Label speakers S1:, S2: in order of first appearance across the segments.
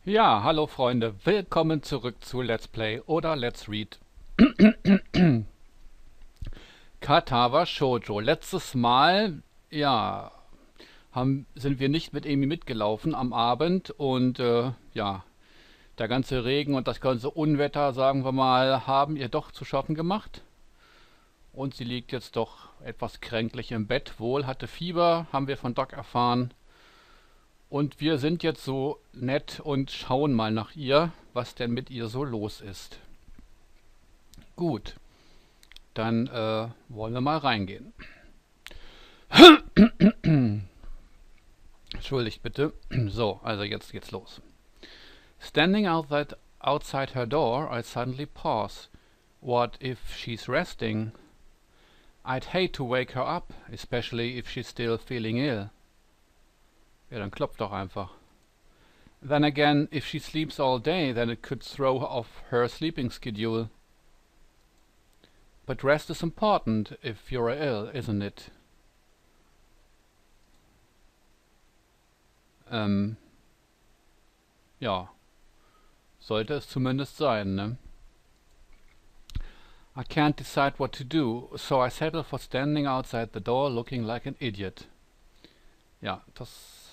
S1: Ja, hallo Freunde, willkommen zurück zu Let's Play oder Let's Read Katawa Shoujo. Letztes Mal, ja, sind wir nicht mit Emi mitgelaufen am Abend und ja, der ganze Regen und das ganze Unwetter, sagen wir mal, haben ihr doch zu schaffen gemacht. Und sie liegt jetzt doch etwas kränklich im Bett. Wohl hatte Fieber, haben wir von Doc erfahren. Und wir sind jetzt so nett und schauen mal nach ihr, was denn mit ihr so los ist. Gut, dann wollen wir mal reingehen. Entschuldigt bitte. So, also jetzt geht's los. Standing outside her door, I suddenly pause. What if she's resting? I'd hate to wake her up, especially if she's still feeling ill. Ja, dann klopft doch einfach. Then again, if she sleeps all day, then it could throw off her sleeping schedule. But rest is important if you're ill, isn't it? Ja, sollte es zumindest sein, ne? I can't decide what to do, so I settle for standing outside the door looking like an idiot. Ja, das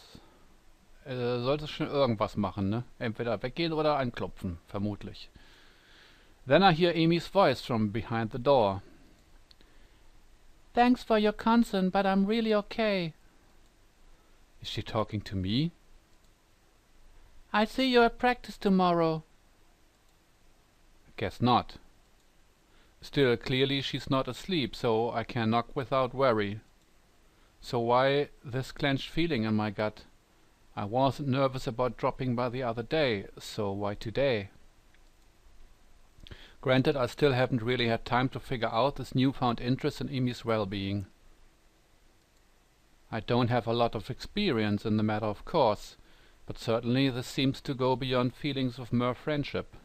S1: sollte schon irgendwas machen, ne? Entweder weggehen oder anklopfen, vermutlich. Then I hear Amy's voice from behind the door. Thanks for your concern, but I'm really okay. Is she talking to me? I see you at practice tomorrow. Guess not. Still, clearly she's not asleep, so I can knock without worry. So why this clenched feeling in my gut? I wasn't nervous about dropping by the other day, so why today? Granted, I still haven't really had time to figure out this newfound interest in Amy's well-being. I don't have a lot of experience in the matter, of course, but certainly this seems to go beyond feelings of mere friendship.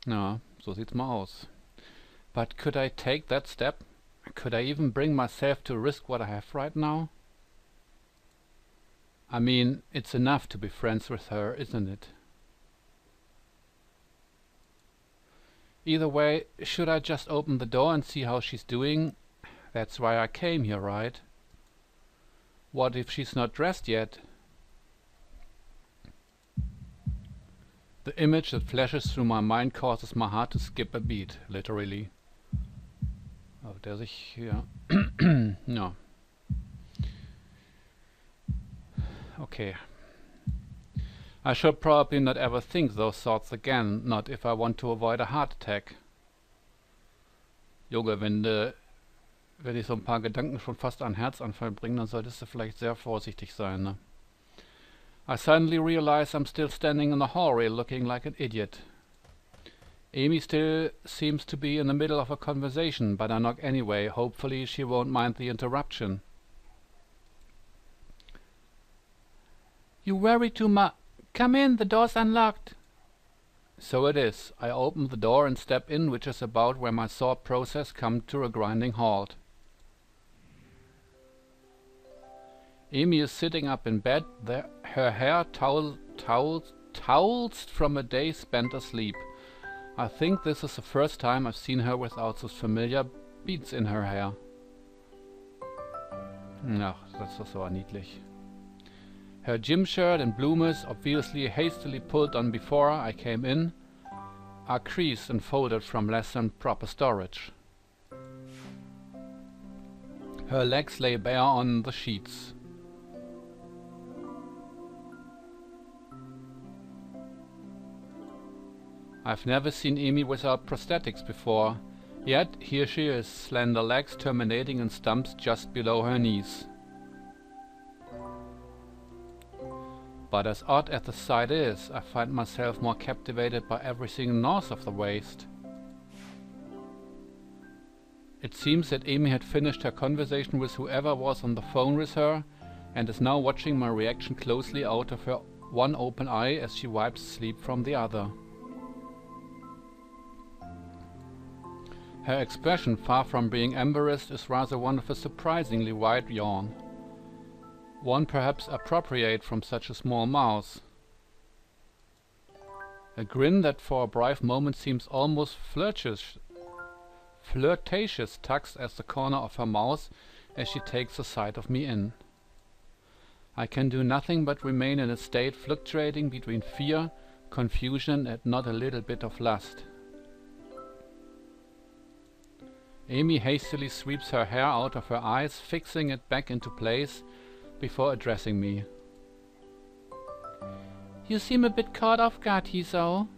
S1: Ja, so sieht's mal aus. But could I take that step? Could I even bring myself to risk what I have right now? I mean, it's enough to be friends with her, isn't it? Either way, should I just open the door and see how she's doing? That's why I came here, right? What if she's not dressed yet? The image that flashes through my mind causes my heart to skip a beat, literally. Auf der sich hier... ja. Okay. I should probably not ever think those thoughts again, not if I want to avoid a heart attack. Junge, wenn dich so ein paar Gedanken schon fast einen Herzanfall bringen, dann solltest du vielleicht sehr vorsichtig sein, ne? I suddenly realize I'm still standing in the hallway looking like an idiot. Amy still seems to be in the middle of a conversation, but I knock anyway. Hopefully she won't mind the interruption. You worry too much. Come in, the door's unlocked. So it is. I open the door and step in, which is about where my thought process comes to a grinding halt. Amy is sitting up in bed, her hair towels from a day spent asleep. I think this is the first time I've seen her without those familiar beads in her hair. Ach, das ist so niedlich. Her gym shirt and bloomers, obviously hastily pulled on before I came in, are creased and folded from less than proper storage. Her legs lay bare on the sheets. I've never seen Amy without prosthetics before, yet here she is, slender legs terminating in stumps just below her knees. But as odd as the sight is, I find myself more captivated by everything north of the waist. It seems that Amy had finished her conversation with whoever was on the phone with her, and is now watching my reaction closely out of her one open eye as she wipes sleep from the other. Her expression, far from being embarrassed, is rather one of a surprisingly wide yawn. One perhaps appropriate from such a small mouth. A grin that for a brief moment seems almost flirtatious tugs at the corner of her mouth as she takes a sight of me in. I can do nothing but remain in a state fluctuating between fear, confusion, and not a little bit of lust. Amy hastily sweeps her hair out of her eyes, fixing it back into place before addressing me. You seem a bit caught off guard, Hisao.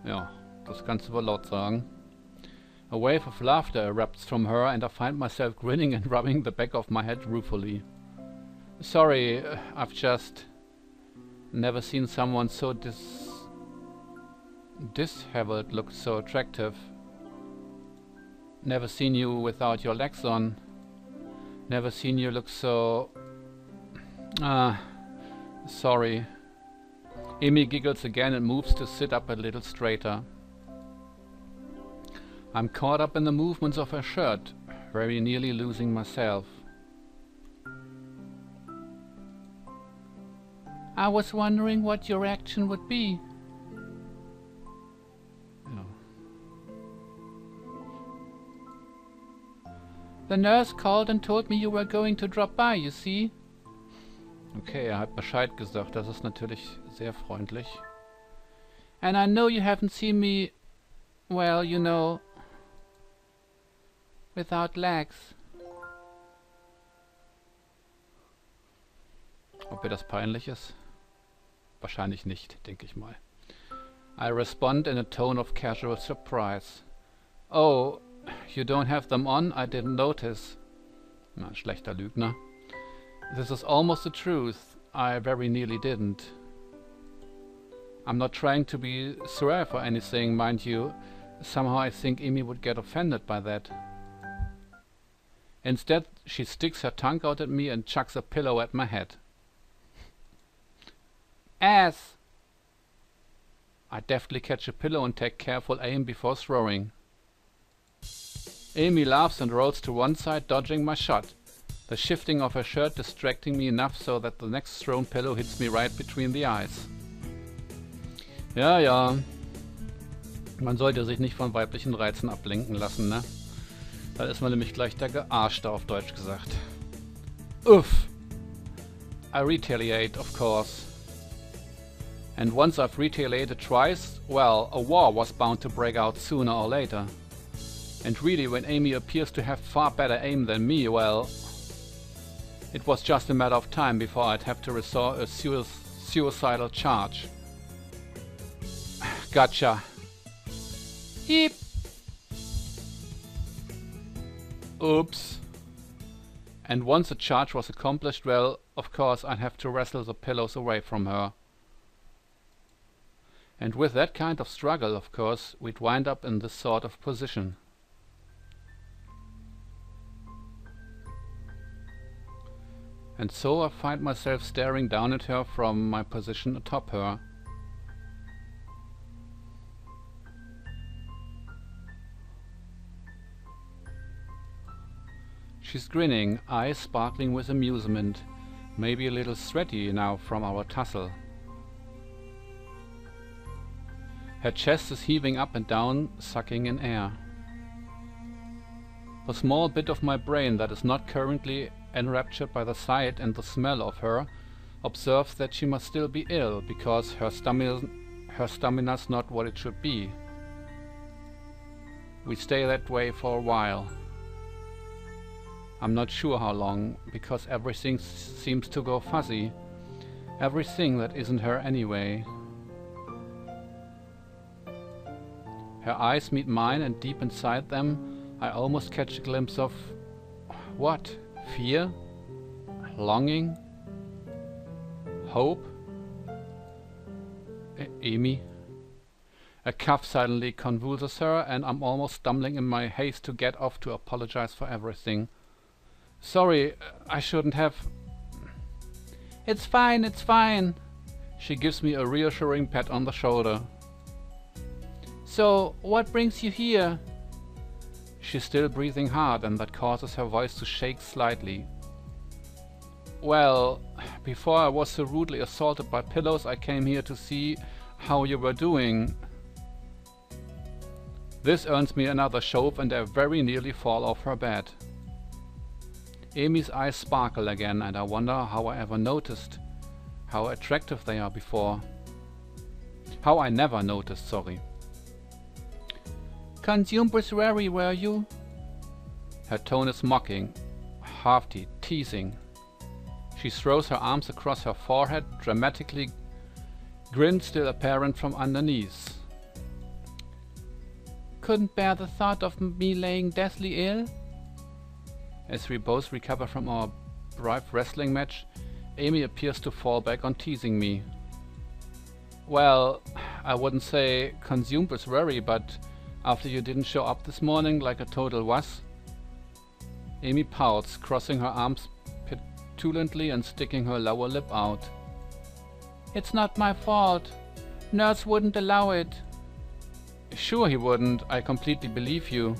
S1: Ja, das kannst du wohl laut sagen. A wave of laughter erupts from her and I find myself grinning and rubbing the back of my head ruefully. Sorry, I've just never seen someone so disheveled look so attractive. Never seen you without your legs on. Never seen you look so... sorry. Amy giggles again and moves to sit up a little straighter. I'm caught up in the movements of her shirt, very nearly losing myself. I was wondering what your reaction would be. Ja. The nurse called and told me you were going to drop by, you see. Okay, hat Bescheid gesagt, das ist natürlich sehr freundlich. And I know you haven't seen me, well, you know, without legs. Ob ihr das peinlich ist? Wahrscheinlich nicht, denke ich mal. I respond in a tone of casual surprise. Oh, you don't have them on? I didn't notice. Na, schlechter Lügner. This is almost the truth. I very nearly didn't. I'm not trying to be suave or anything, mind you. Somehow I think Amy would get offended by that. Instead, she sticks her tongue out at me and chucks a pillow at my head. Ass! I deftly catch a pillow and take careful aim before throwing. Amy laughs and rolls to one side, dodging my shot. The shifting of her shirt distracting me enough so that the next thrown pillow hits me right between the eyes. Ja, ja. Man sollte sich nicht von weiblichen Reizen ablenken lassen, ne? Da ist man nämlich gleich der Gearschte, auf Deutsch gesagt. Uff! I retaliate, of course. And once I've retaliated twice, well, a war was bound to break out sooner or later. And really, when Amy appears to have far better aim than me, well, it was just a matter of time before I'd have to resort a suicidal charge. Gotcha. Heep. Oops. And once the charge was accomplished, well, of course I'd have to wrestle the pillows away from her. And with that kind of struggle, of course, we'd wind up in this sort of position. And so I find myself staring down at her from my position atop her. She's grinning, eyes sparkling with amusement, maybe a little sweaty now from our tussle. Her chest is heaving up and down, sucking in air. The small bit of my brain that is not currently enraptured by the sight and the smell of her observes that she must still be ill, because her stamina's not what it should be. We stay that way for a while. I'm not sure how long, because everything seems to go fuzzy. Everything that isn't her anyway. Her eyes meet mine, and deep inside them I almost catch a glimpse of... what? Fear? Longing? Hope? Amy? A cough suddenly convulses her, and I'm almost stumbling in my haste to get off to apologize for everything. Sorry, I shouldn't have... It's fine, it's fine. She gives me a reassuring pat on the shoulder. So, what brings you here? She's still breathing hard, and that causes her voice to shake slightly. Well, Before I was so rudely assaulted by pillows, I came here to see how you were doing. This earns me another shove and I very nearly fall off her bed. Amy's eyes sparkle again and I wonder how I ever noticed how attractive they are before. How I never noticed, sorry. Consumprisary, were you? Her tone is mocking, half teasing. She throws her arms across her forehead, dramatically, grin still apparent from underneath. Couldn't bear the thought of me laying deathly ill? As we both recover from our brief wrestling match, Amy appears to fall back on teasing me. Well, I wouldn't say consumprisary, but after you didn't show up this morning like a total wuss. Amy pouts, crossing her arms petulantly and sticking her lower lip out. It's not my fault. Nurse wouldn't allow it. Sure he wouldn't, I completely believe you.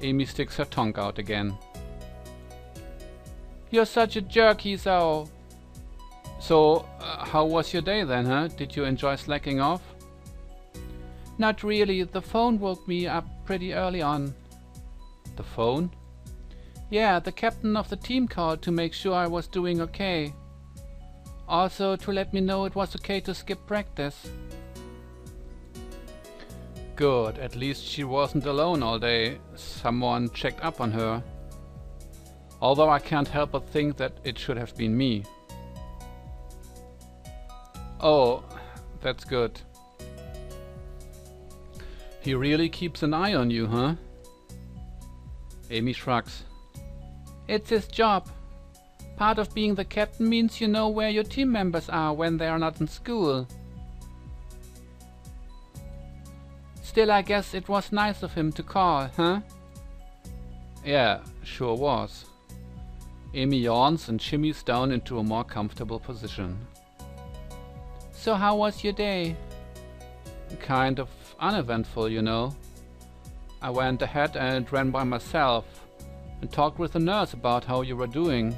S1: Amy sticks her tongue out again. You're such a jerk, Hisao. So, how was your day then, huh? Did you enjoy slacking off? Not really, the phone woke me up pretty early on. The phone? Yeah, the captain of the team called to make sure I was doing okay. Also to let me know it was okay to skip practice. Good, at least she wasn't alone all day. Someone checked up on her. Although I can't help but think that it should have been me. Oh, that's good. He really keeps an eye on you, huh? Amy shrugs. It's his job. Part of being the captain means you know where your team members are when they are not in school. Still, I guess it was nice of him to call, huh? Yeah, sure was. Amy yawns and shimmies down into a more comfortable position. So how was your day? Kind of uneventful, you know. I went ahead and ran by myself and talked with the nurse about how you were doing.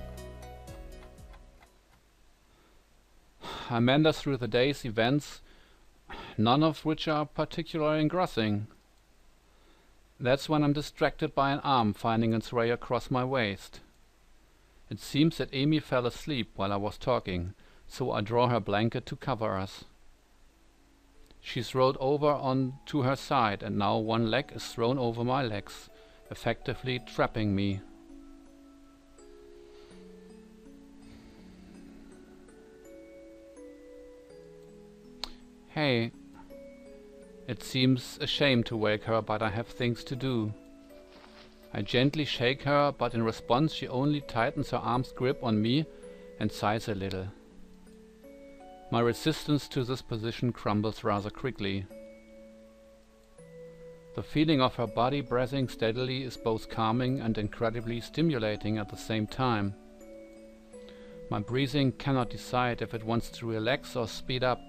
S1: I meander through the day's events, none of which are particularly engrossing. That's when I'm distracted by an arm finding its way across my waist. It seems that Amy fell asleep while I was talking, so I draw her blanket to cover us. She's rolled over onto her side and now one leg is thrown over my legs, effectively trapping me. Hey. It seems a shame to wake her, but I have things to do. I gently shake her, but in response she only tightens her arm's grip on me and sighs a little. My resistance to this position crumbles rather quickly. The feeling of her body breathing steadily is both calming and incredibly stimulating at the same time. My breathing cannot decide if it wants to relax or speed up.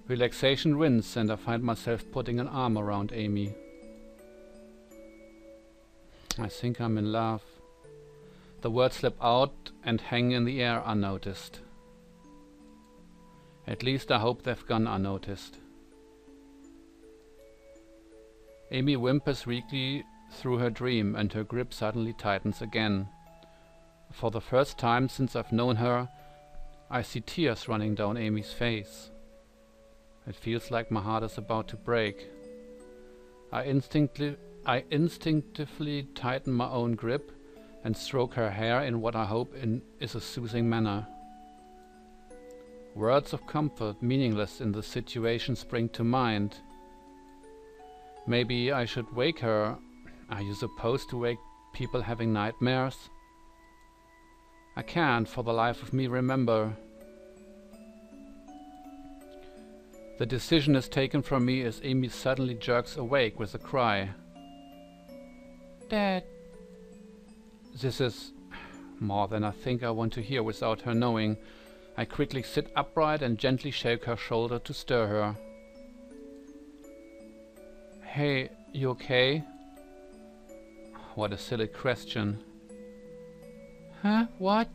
S1: Relaxation wins and I find myself putting an arm around Amy. I think I'm in love. The words slip out and hang in the air unnoticed. At least I hope they've gone unnoticed. Amy whimpers weakly through her dream and her grip suddenly tightens again. For the first time since I've known her, I see tears running down Amy's face. It feels like my heart is about to break. I instinctively tighten my own grip and stroke her hair in what I hope is a soothing manner. Words of comfort, meaningless in the situation, spring to mind. Maybe I should wake her. Are you supposed to wake people having nightmares? I can't for the life of me remember. The decision is taken from me as Amy suddenly jerks awake with a cry. Dad. This is more than I think I want to hear without her knowing. I quickly sit upright and gently shake her shoulder to stir her. Hey, you okay? What a silly question. Huh? What?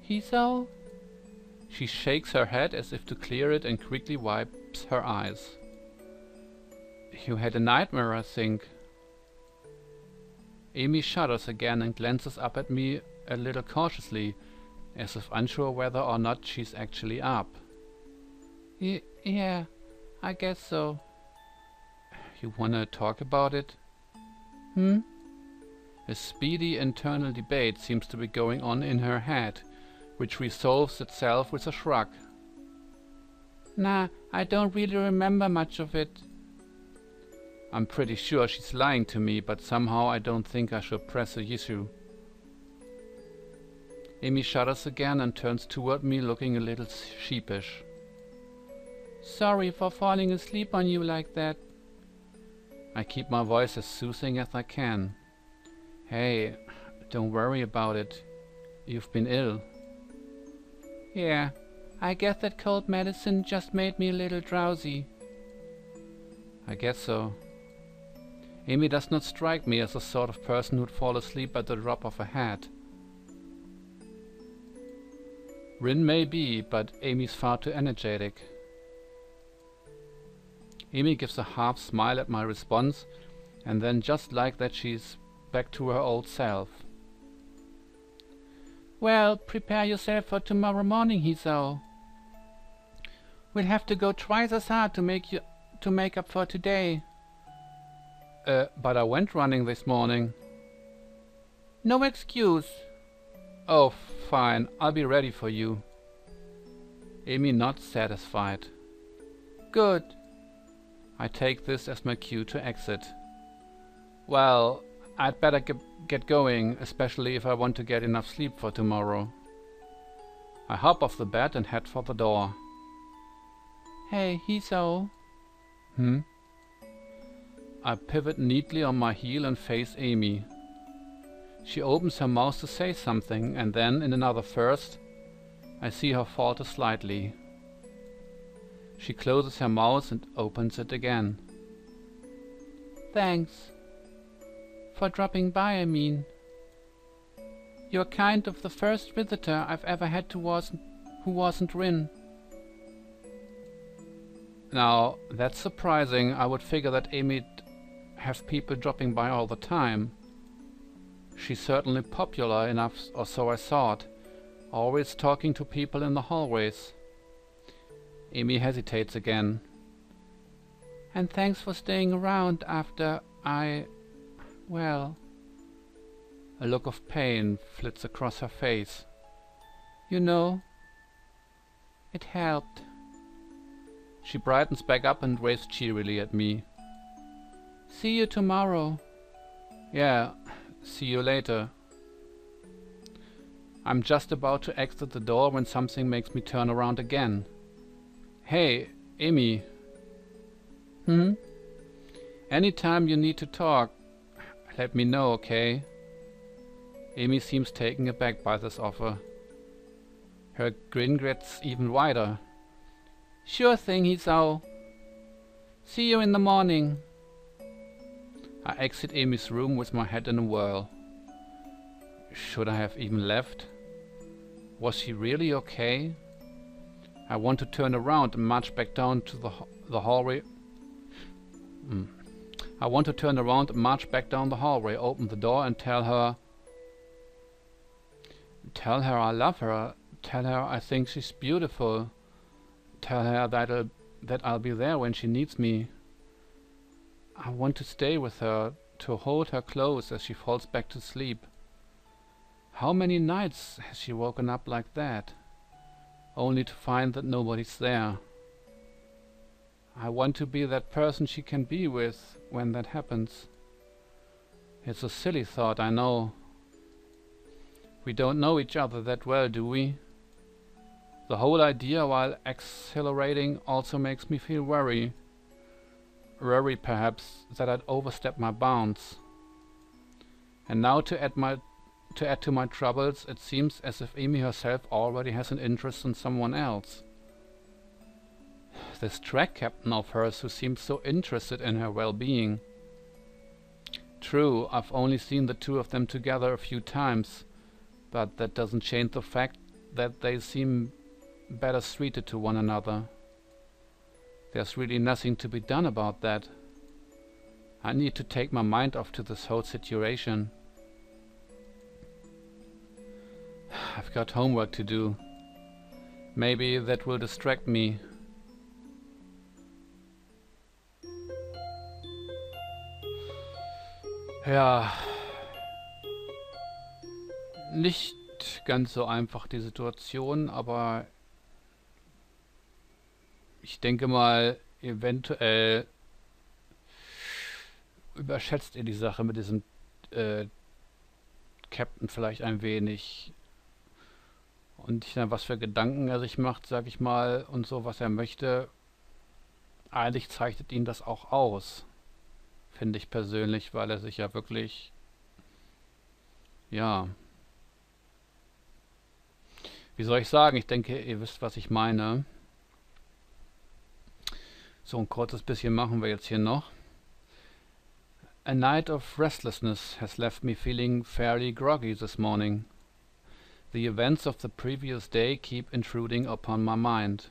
S1: Hisao? She shakes her head as if to clear it and quickly wipes her eyes. You had a nightmare, I think. Amy shudders again and glances up at me a little cautiously, as if unsure whether or not she's actually up. Yeah, I guess so. You wanna talk about it? A speedy internal debate seems to be going on in her head, which resolves itself with a shrug. Nah, I don't really remember much of it. I'm pretty sure she's lying to me, but somehow I don't think I should press the issue. Amy shudders again and turns toward me, looking a little sheepish. Sorry for falling asleep on you like that. I keep my voice as soothing as I can. Hey, don't worry about it. You've been ill. Yeah, I guess that cold medicine just made me a little drowsy. I guess so. Amy does not strike me as the sort of person who'd fall asleep at the drop of a hat. Rin may be, but Amy's far too energetic. Amy gives a half smile at my response, and then just like that she's back to her old self. Well, prepare yourself for tomorrow morning, Hisao. We'll have to go twice as hard to make up for today. But I went running this morning. No excuse. Oh, fine, I'll be ready for you. Amy nods satisfied. Good. I take this as my cue to exit. Well, I'd better get going, especially if I want to get enough sleep for tomorrow. I hop off the bed and head for the door. Hey, Hisao. I pivot neatly on my heel and face Amy. She opens her mouth to say something, and then, in another first, I see her falter slightly. She closes her mouth and opens it again. Thanks. For dropping by, I mean. You're kind of the first visitor I've ever had who wasn't Rin. Now, that's surprising. I would figure that Amy'd have people dropping by all the time. She's certainly popular enough, or so I thought, always talking to people in the hallways. Amy hesitates again. And thanks for staying around after well... A look of pain flits across her face. You know, it helped. She brightens back up and waves cheerily at me. See you tomorrow. Yeah, see you later. I'm just about to exit the door when something makes me turn around again. Hey, Amy. Anytime you need to talk, let me know, okay? Amy seems taken aback by this offer. Her grin gets even wider. Sure thing, Hisao. See you in the morning. I exit Amy's room with my head in a whirl. Should I have even left? Was she really okay? I want to turn around and march back down to the hallway. I want to turn around and march back down the hallway, open the door and tell her I love her, tell her I think she's beautiful, tell her that I'll be there when she needs me. I want to stay with her, to hold her close as she falls back to sleep. How many nights has she woken up like that, only to find that nobody's there? I want to be that person she can be with when that happens. It's a silly thought, I know. We don't know each other that well, do we? The whole idea, while exhilarating, also makes me feel worry. Worry, perhaps, that I'd overstep my bounds. And now to add to my troubles, it seems as if Amy herself already has an interest in someone else. This track captain of hers who seems so interested in her well-being. True, I've only seen the two of them together a few times, But that doesn't change the fact that they seem better suited to one another. There's really nothing to be done about that. I need to take my mind off to this whole situation. I've got homework to do. Maybe that will distract me. Ja, nicht ganz so einfach die Situation, aber ich denke mal, eventuell überschätzt ihr die Sache mit diesem Captain vielleicht ein wenig. Und was für Gedanken er sich macht, sag ich mal, und so, was er möchte, eigentlich zeichnet ihn das auch aus. Finde ich persönlich, weil er sich ja wirklich, ja, wie soll ich sagen, ich denke, ihr wisst, was ich meine. So ein kurzes bisschen machen wir jetzt hier noch. A night of restlessness has left me feeling fairly groggy this morning. The events of the previous day keep intruding upon my mind.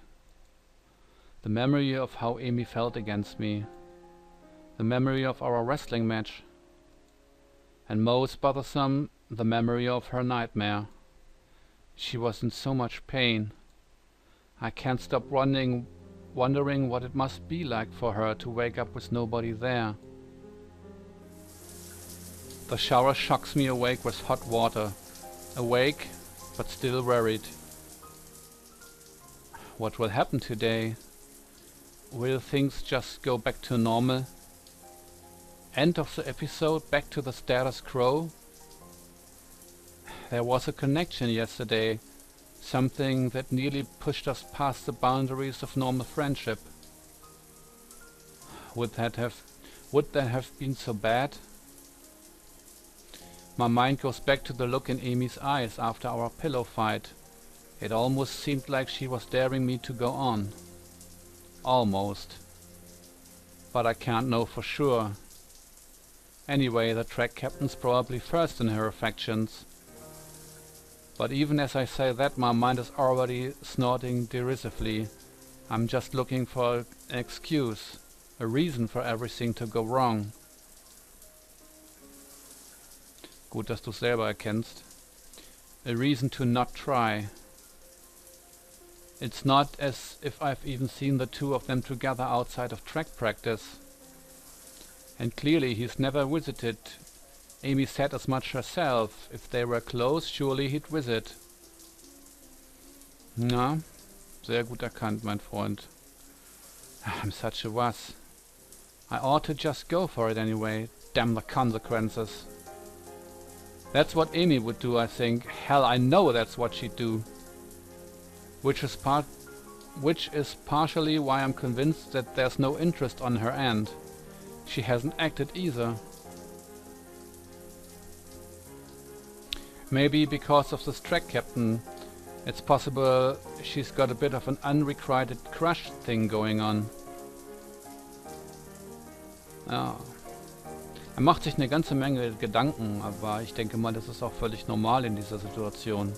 S1: The memory of how Amy felt against me. The memory of our wrestling match. And most bothersome, the memory of her nightmare. She was in so much pain. I can't stop wondering what it must be like for her to wake up with nobody there. The shower shocks me awake with hot water. Awake, but still worried. What will happen today? Will things just go back to normal? End of the episode, back to the status quo? There was a connection yesterday, something that nearly pushed us past the boundaries of normal friendship. Would that have been so bad? My mind goes back to the look in Amy's eyes after our pillow fight. It almost seemed like she was daring me to go on. Almost. But I can't know for sure. Anyway, the track captain's probably first in her affections. But even as I say that, my mind is already snorting derisively. I'm just looking for an excuse, a reason for everything to go wrong. Gut, dass du es selber erkennst. A reason to not try. It's not as if I've even seen the two of them together outside of track practice. And clearly he's never visited. Amy said as much herself. If they were close, surely he'd visit. Na, sehr gut erkannt, mein Freund. I'm such a wuss. I ought to just go for it anyway. Damn the consequences. That's what Amy would do, I think. Hell, I know that's what she'd do. Which is partially why I'm convinced that there's no interest on her end. She hasn't acted either. Maybe because of this track captain. It's possible she's got a bit of an unrequited crush thing going on. Ja. Er macht sich eine ganze Menge Gedanken, aber ich denke mal, das ist auch völlig normal in dieser Situation.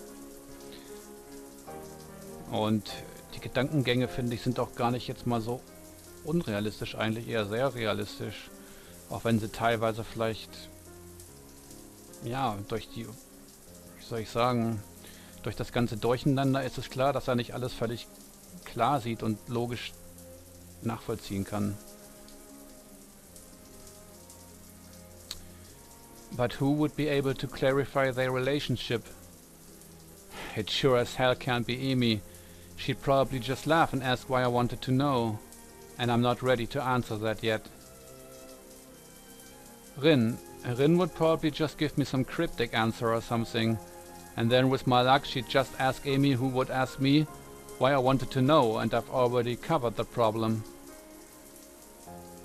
S1: Und die Gedankengänge, finde ich, sind auch gar nicht jetzt mal so unrealistisch, eigentlich eher sehr realistisch. Auch wenn sie teilweise vielleicht, ja, durch die, wie soll ich sagen, durch das ganze Durcheinander ist es klar, dass er nicht alles völlig klar sieht und logisch nachvollziehen kann. But who would be able to clarify their relationship? It sure as hell can't be Amy. She'd probably just laugh and ask why I wanted to know. And I'm not ready to answer that yet. Rin would probably just give me some cryptic answer or something. And then with my luck she'd just ask Amy, who would ask me why I wanted to know, and I've already covered the problem.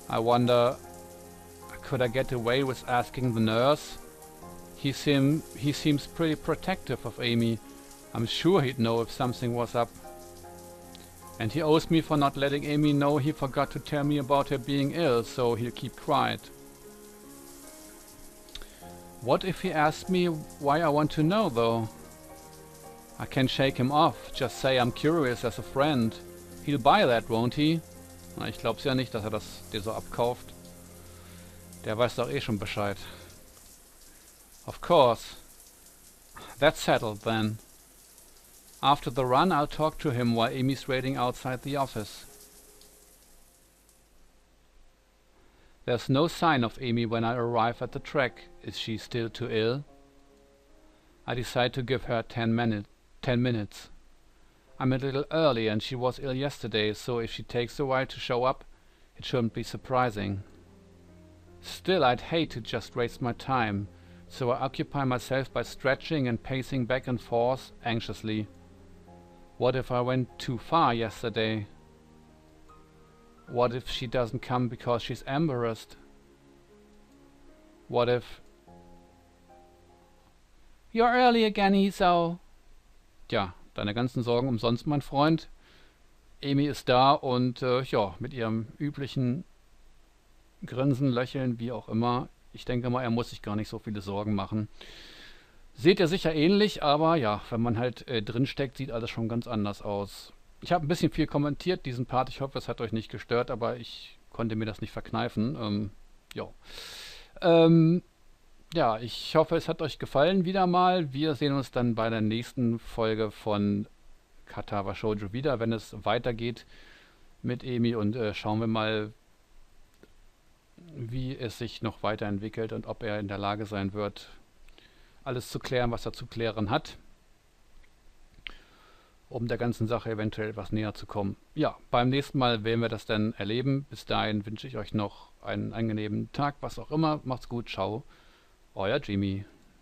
S1: I wonder, could I get away with asking the nurse? He seems pretty protective of Amy. I'm sure he'd know if something was up. And he owes me for not letting Amy know he forgot to tell me about her being ill, so he'll keep quiet. What if he asked me why I want to know, though? I can shake him off. Just say I'm curious as a friend. He'll buy that, won't he? Na, ich glaub's ja nicht, dass er das dir so abkauft. Der weiß doch eh schon Bescheid. Of course. That's settled then. After the run, I'll talk to him while Amy's waiting outside the office. There's no sign of Amy when I arrive at the track. Is she still too ill? I decide to give her 10 minutes. I'm a little early and she was ill yesterday, so if she takes a while to show up, it shouldn't be surprising. Still, I'd hate to just waste my time, so I occupy myself by stretching and pacing back and forth anxiously. What if I went too far yesterday? What if she doesn't come because she's embarrassed? What if... You're early again, Hisao. Tja, deine ganzen Sorgen umsonst, mein Freund. Amy ist da und ja, mit ihrem üblichen Grinsen, Lächeln, wie auch immer. Ich denke mal, er muss sich gar nicht so viele Sorgen machen. Seht ihr sicher ähnlich, aber ja, wenn man halt drin steckt, sieht alles schon ganz anders aus. Ich habe ein bisschen viel kommentiert, diesen Part. Ich hoffe, es hat euch nicht gestört, aber ich konnte mir das nicht verkneifen. Ja. Ja, ich hoffe, es hat euch gefallen wieder mal. Wir sehen uns dann bei der nächsten Folge von Katawa Shoujo wieder, wenn es weitergeht mit Emi und schauen wir mal, wie es sich noch weiterentwickelt und ob er in der Lage sein wird, alles zu klären, was er zu klären hat, um der ganzen Sache eventuell etwas näher zu kommen. Ja, beim nächsten Mal werden wir das dann erleben. Bis dahin wünsche ich euch noch einen angenehmen Tag, was auch immer. Macht's gut, ciao, euer Jimmy.